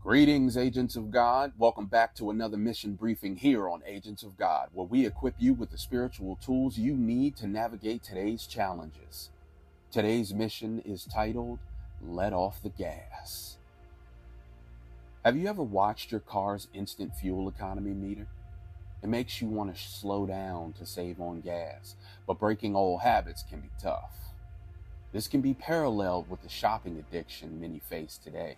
Greetings, Agents of God. Welcome back to another mission briefing here on Agents of God, where we equip you with the spiritual tools you need to navigate today's challenges. Today's mission is titled, Let Off the Gas. Have you ever watched your car's instant fuel economy meter? It makes you want to slow down to save on gas, but breaking old habits can be tough. This can be paralleled with the shopping addiction many face today.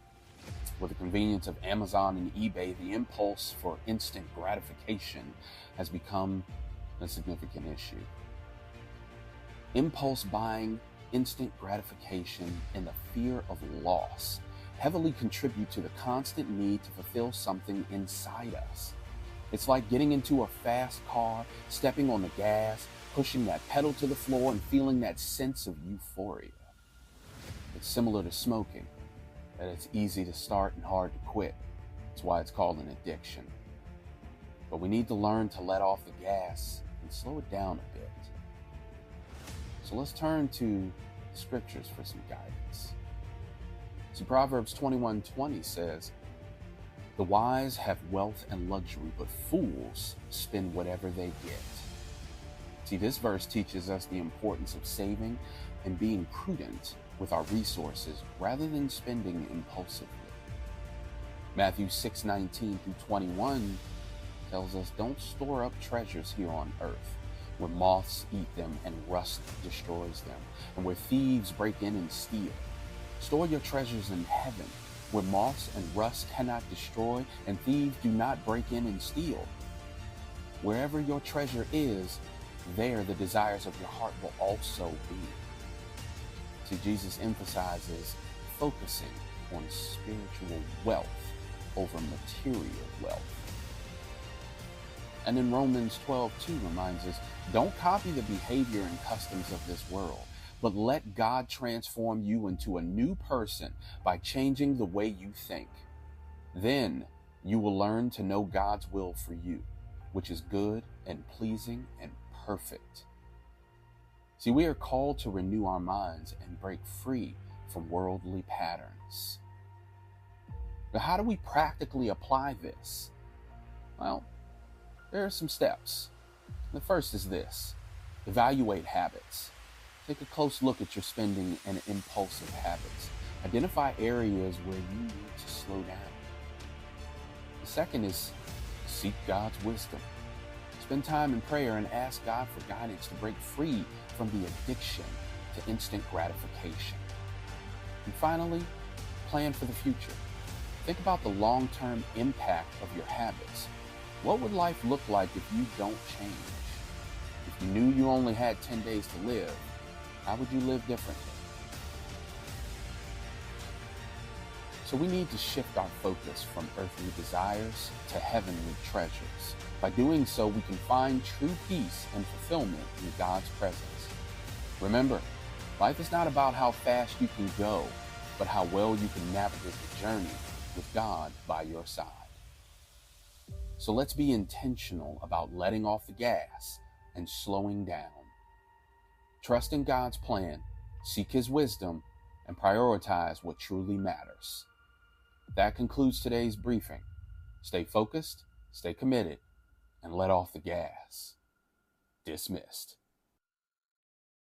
With the convenience of Amazon and eBay, the impulse for instant gratification has become a significant issue. Impulse buying, instant gratification, and the fear of loss heavily contribute to the constant need to fulfill something inside us. It's like getting into a fast car, stepping on the gas, pushing that pedal to the floor, and feeling that sense of euphoria. It's similar to smoking. That it's easy to start and hard to quit. That's why it's called an addiction. But we need to learn to let off the gas and slow it down a bit. So let's turn to scriptures for some guidance. See, Proverbs 21:20 says, "The wise have wealth and luxury, but fools spend whatever they get." See, this verse teaches us the importance of saving and being prudent with our resources rather than spending impulsively. Matthew 6:19-21 tells us, "Don't store up treasures here on earth, where moths eat them and rust destroys them, and where thieves break in and steal. Store your treasures in heaven, where moths and rust cannot destroy, and thieves do not break in and steal. Wherever your treasure is, there the desires of your heart will also be." See, Jesus emphasizes focusing on spiritual wealth over material wealth. And then Romans 12:2 reminds us, "Don't copy the behavior and customs of this world, but let God transform you into a new person by changing the way you think. Then you will learn to know God's will for you, which is good and pleasing and perfect." See, we are called to renew our minds and break free from worldly patterns. But how do we practically apply this? Well, there are some steps. The first is this: evaluate habits. Take a close look at your spending and impulsive habits. Identify areas where you need to slow down. The second is seek God's wisdom. Spend time in prayer and ask God for guidance to break free from the addiction to instant gratification. And finally, plan for the future. Think about the long-term impact of your habits. What would life look like if you don't change? If you knew you only had 10 days to live, how would you live differently? So we need to shift our focus from earthly desires to heavenly treasures. By doing so, we can find true peace and fulfillment in God's presence. Remember, life is not about how fast you can go, but how well you can navigate the journey with God by your side. So let's be intentional about letting off the gas and slowing down. Trust in God's plan, seek His wisdom, and prioritize what truly matters. That concludes today's briefing. Stay focused, stay committed, and let off the gas. Dismissed.